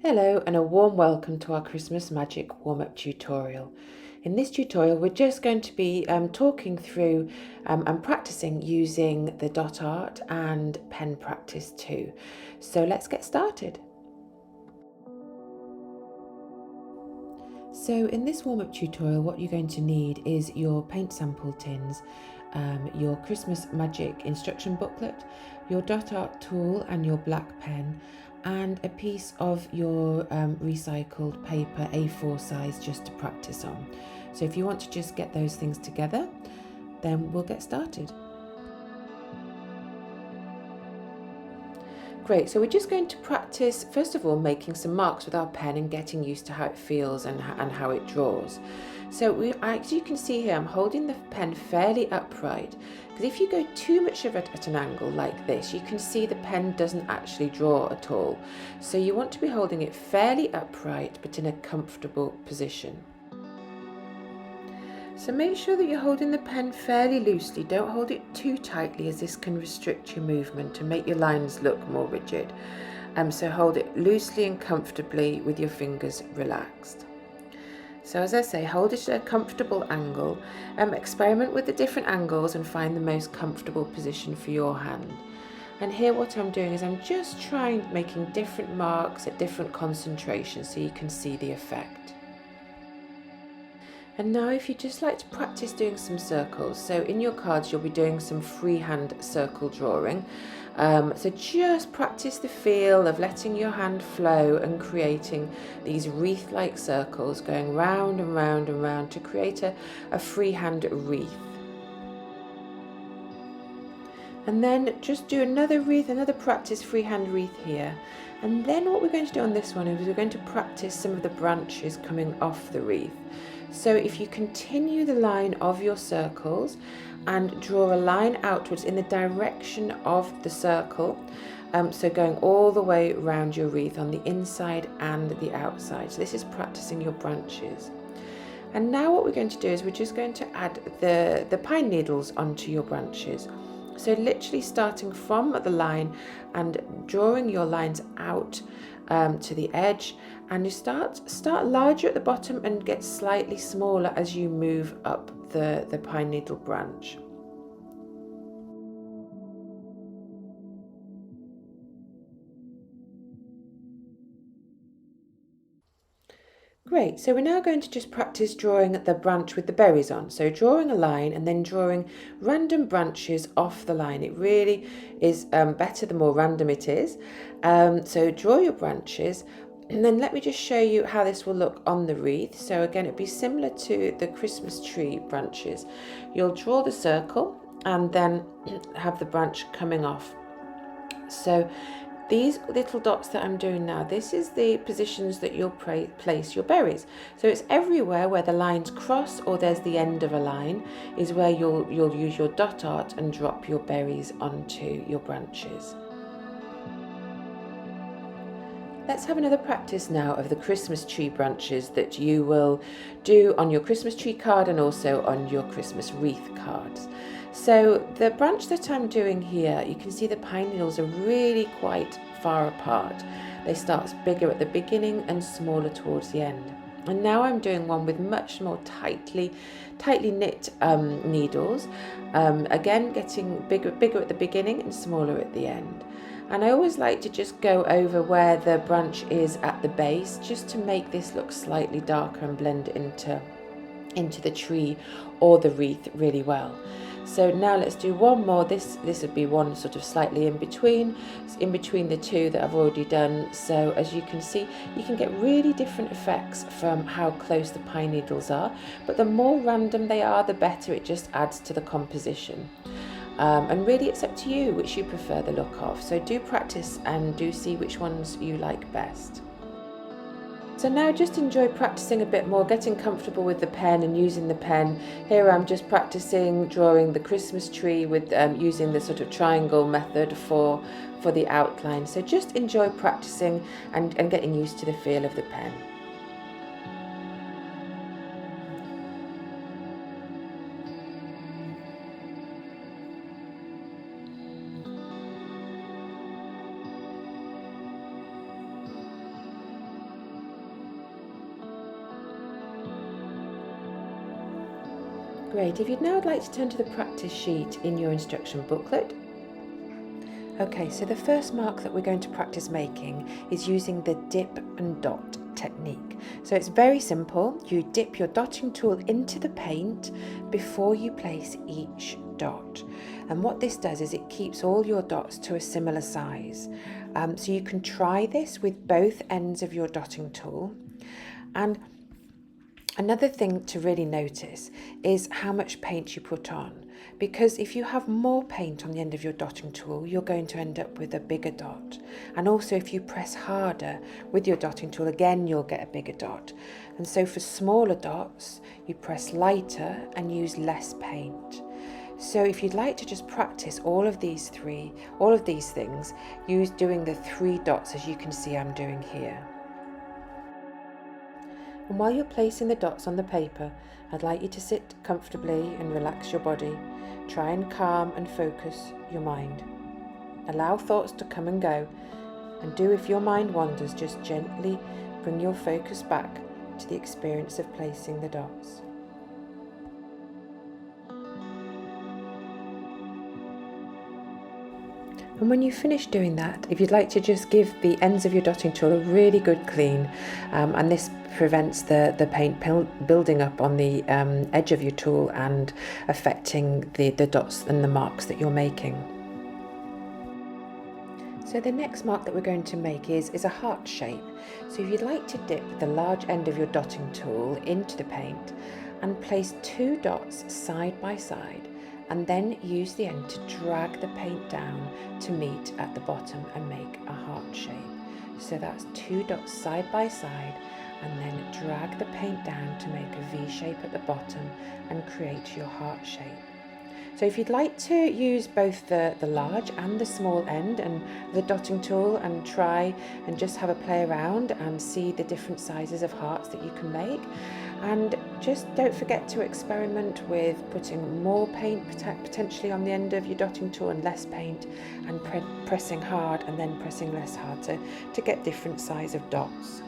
Hello and a warm welcome to our Christmas Magic warm-up tutorial. In this tutorial we're just going to be talking through and practicing using the dot art and pen practice too. So let's get started. So in this warm-up tutorial what you're going to need is your paint sample tins, your Christmas Magic instruction booklet, your dot art tool and your black pen, and a piece of your recycled paper A4 size just to practice on. So if you want to just get those things together, then we'll get started. Great, so we're just going to practice, first of all, making some marks with our pen and getting used to how it feels and how it draws. So as you can see here, I'm holding the pen fairly upright, because if you go too much of it at an angle like this, you can see the pen doesn't actually draw at all. So you want to be holding it fairly upright, but in a comfortable position. So make sure that you're holding the pen fairly loosely. Don't hold it too tightly, as this can restrict your movement and make your lines look more rigid. So hold it loosely and comfortably with your fingers relaxed. So as I say, hold it at a comfortable angle. Experiment with the different angles and find the most comfortable position for your hand. And here what I'm doing is I'm just making different marks at different concentrations so you can see the effect. And now if you just like to practice doing some circles, so in your cards you'll be doing some freehand circle drawing. So just practice the feel of letting your hand flow and creating these wreath-like circles going round and round and round to create a freehand wreath. And then just do another wreath, another practice freehand wreath here. And then what we're going to do on this one is we're going to practice some of the branches coming off the wreath. So if you continue the line of your circles and draw a line outwards in the direction of the circle, so going all the way around your wreath on the inside and the outside. So this is practicing your branches. And now what we're going to do is we're just going to add the pine needles onto your branches. So literally starting from the line and drawing your lines out to the edge, and you start larger at the bottom and get slightly smaller as you move up the pine needle branch. Great, so we're now going to just practice drawing the branch with the berries on. So drawing a line and then drawing random branches off the line. It really is better the more random it is. So draw your branches, and then let me just show you how this will look on the wreath. So again, it'd be similar to the Christmas tree branches. You'll draw the circle and then have the branch coming off. So these little dots that I'm doing now, this is the positions that you'll place your berries. So it's everywhere where the lines cross or there's the end of a line is where you'll use your dot art and drop your berries onto your branches. Let's have another practice now of the Christmas tree branches that you will do on your Christmas tree card and also on your Christmas wreath cards. So the branch that I'm doing here, you can see the pine needles are really quite far apart. They start bigger at the beginning and smaller towards the end. And now I'm doing one with much more tightly knit needles. Again, getting bigger at the beginning and smaller at the end. And I always like to just go over where the branch is at the base, just to make this look slightly darker and blend into the tree or the wreath really well. So now let's do one more. This would be one sort of slightly in between the two that I've already done. So as you can see, you can get really different effects from how close the pine needles are, but the more random they are, the better. It just adds to the composition. And really it's up to you which you prefer the look of. So do practice and do see which ones you like best. So now just enjoy practicing a bit more, getting comfortable with the pen and using the pen. Here I'm just practicing drawing the Christmas tree with using the sort of triangle method for the outline. So just enjoy practicing and getting used to the feel of the pen. Great, if you'd now like to turn to the practice sheet in your instruction booklet. Okay, so the first mark that we're going to practice making is using the dip and dot technique. So it's very simple. You dip your dotting tool into the paint before you place each dot. And what this does is it keeps all your dots to a similar size. So you can try this with both ends of your dotting tool. And another thing to really notice is how much paint you put on, because if you have more paint on the end of your dotting tool, you're going to end up with a bigger dot. And also if you press harder with your dotting tool, again, you'll get a bigger dot. And so for smaller dots, you press lighter and use less paint. So if you'd like to just practice all of these things, use doing the 3 dots as you can see I'm doing here. And while you're placing the dots on the paper, I'd like you to sit comfortably and relax your body. Try and calm and focus your mind. Allow thoughts to come and go, and do, if your mind wanders, just gently bring your focus back to the experience of placing the dots. And when you finish doing that, if you'd like to just give the ends of your dotting tool a really good clean, and this prevents the paint building up on the edge of your tool and affecting the dots and the marks that you're making. So the next mark that we're going to make is a heart shape. So if you'd like to dip the large end of your dotting tool into the paint and place 2 dots side by side, and then use the end to drag the paint down to meet at the bottom and make a heart shape. So that's 2 dots side by side, and then drag the paint down to make a V shape at the bottom and create your heart shape. So if you'd like to use both the large and the small end and the dotting tool and try and just have a play around and see the different sizes of hearts that you can make. And just don't forget to experiment with putting more paint potentially on the end of your dotting tool and less paint, and pressing hard and then pressing less hard to get different size of dots.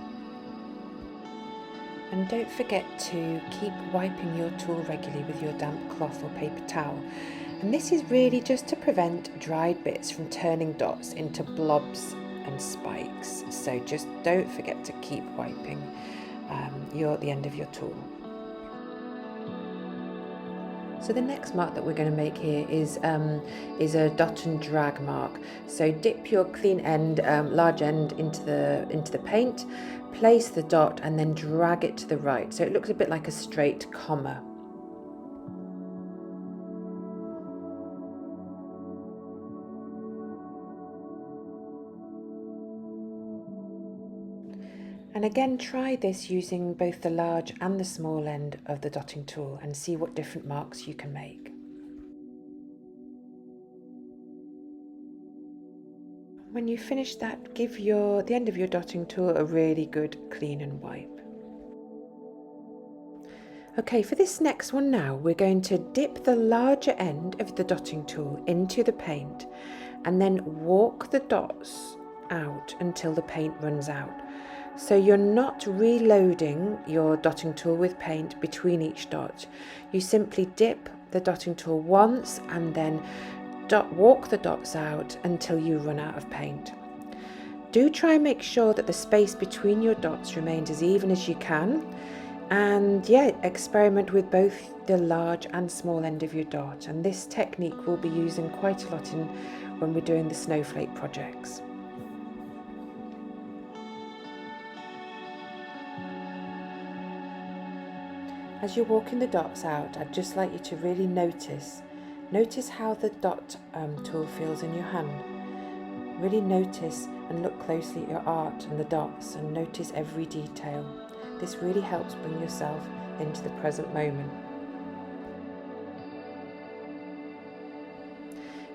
And don't forget to keep wiping your tool regularly with your damp cloth or paper towel. And this is really just to prevent dried bits from turning dots into blobs and spikes. So just don't forget to keep wiping the end of your tool. So the next mark that we're going to make here is a dot and drag mark. So dip your clean end, large end into the paint, place the dot and then drag it to the right. So it looks a bit like a straight comma. And again, try this using both the large and the small end of the dotting tool and see what different marks you can make. When you finish that, give the end of your dotting tool a really good clean and wipe. Okay, for this next one now, we're going to dip the larger end of the dotting tool into the paint and then walk the dots out until the paint runs out. So you're not reloading your dotting tool with paint between each dot. You simply dip the dotting tool once and then walk the dots out until you run out of paint. Do try and make sure that the space between your dots remains as even as you can. And experiment with both the large and small end of your dot. And this technique we'll be using quite a lot when we're doing the snowflake projects. As you're walking the dots out, I'd just like you to really notice how the dot tool feels in your hand. Really notice and look closely at your art and the dots and notice every detail. This really helps bring yourself into the present moment.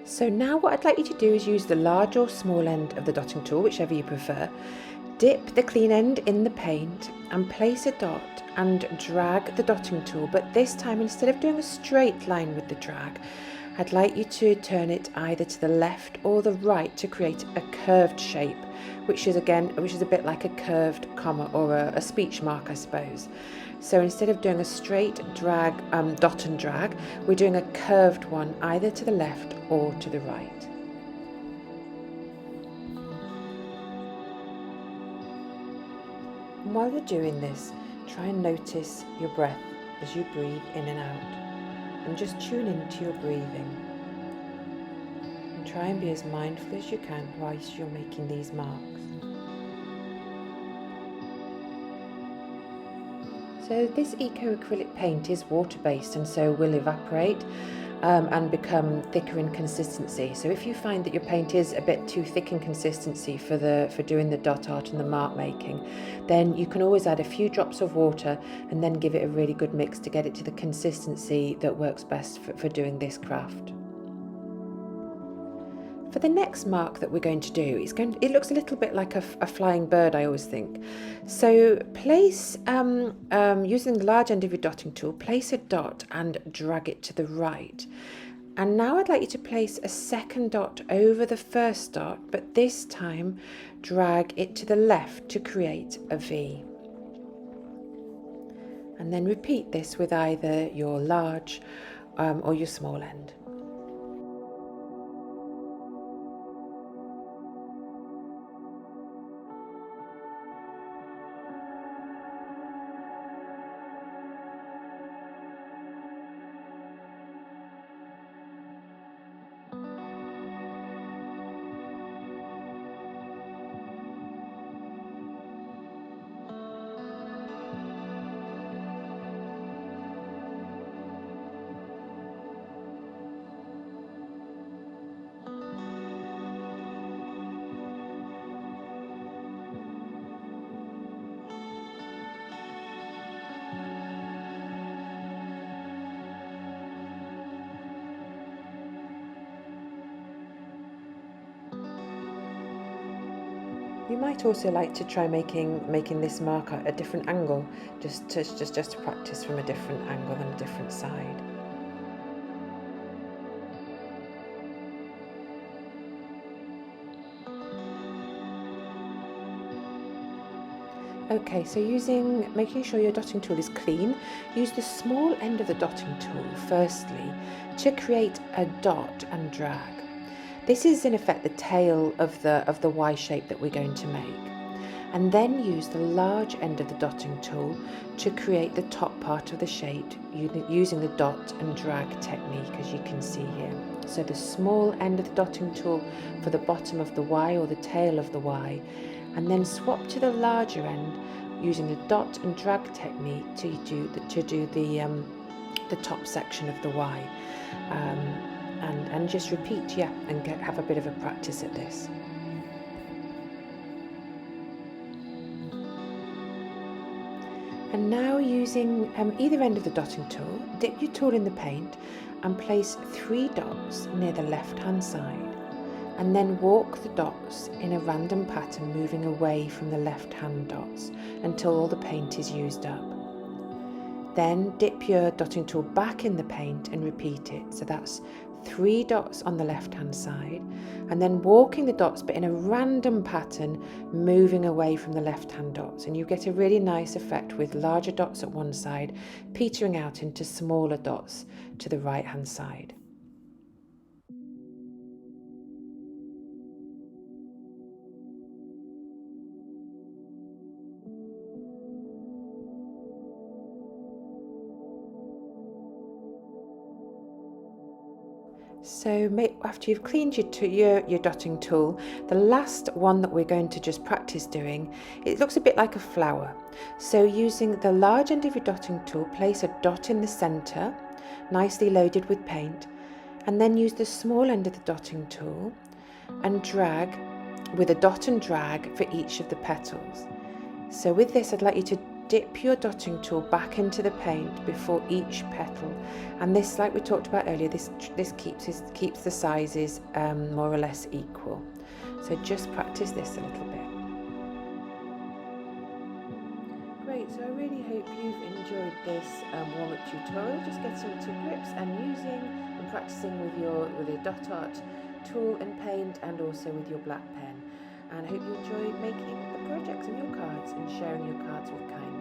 So now what I'd like you to do is use the large or small end of the dotting tool, whichever you prefer. Dip the clean end in the paint and place a dot and drag the dotting tool, but this time instead of doing a straight line with the drag, I'd like you to turn it either to the left or the right to create a curved shape, which is a bit like a curved comma or a speech mark, I suppose. So instead of doing a straight drag, dot and drag, we're doing a curved one either to the left or to the right. And while you're doing this, try and notice your breath as you breathe in and out, and just tune into your breathing. And try and be as mindful as you can whilst you're making these marks. So this eco acrylic paint is water-based and so will evaporate and become thicker in consistency. So if you find that your paint is a bit too thick in consistency for doing the dot art and the mark making, then you can always add a few drops of water and then give it a really good mix to get it to the consistency that works best for doing this craft. For the next mark that we're going to do, it looks a little bit like a flying bird, I always think. So place, using the large end of your dotting tool, place a dot and drag it to the right. And now I'd like you to place a second dot over the first dot, but this time drag it to the left to create a V. And then repeat this with either your large or your small end. You might also like to try making this mark at a different angle, just to practice from a different angle and a different side. Okay, so making sure your dotting tool is clean, use the small end of the dotting tool firstly to create a dot and drag. This is in effect the tail of the Y shape that we're going to make. And then use the large end of the dotting tool to create the top part of the shape using the dot and drag technique, as you can see here. So the small end of the dotting tool for the bottom of the Y or the tail of the Y, and then swap to the larger end using the dot and drag technique to do the top section of the Y. And just repeat, and have a bit of a practice at this. And now using either end of the dotting tool, dip your tool in the paint and place 3 dots near the left hand side, and then walk the dots in a random pattern moving away from the left hand dots until all the paint is used up. Then dip your dotting tool back in the paint and repeat it. So that's 3 dots on the left hand side, and then walking the dots but in a random pattern moving away from the left hand dots, and you get a really nice effect with larger dots at one side petering out into smaller dots to the right hand side. So after you've cleaned your dotting tool, the last one that we're going to just practice doing, it looks a bit like a flower. So using the large end of your dotting tool, place a dot in the centre, nicely loaded with paint, and then use the small end of the dotting tool and drag with a dot and drag for each of the petals. So with this, I'd like you to dip your dotting tool back into the paint before each petal, and this, like we talked about earlier, this keeps the sizes more or less equal. So just practice this a little bit. Great, so I really hope you've enjoyed this warm-up tutorial, just getting to grips and using and practicing with your dot art tool and paint, and also with your black pen. And I hope you enjoy making the projects and your cards and sharing your cards with kindness.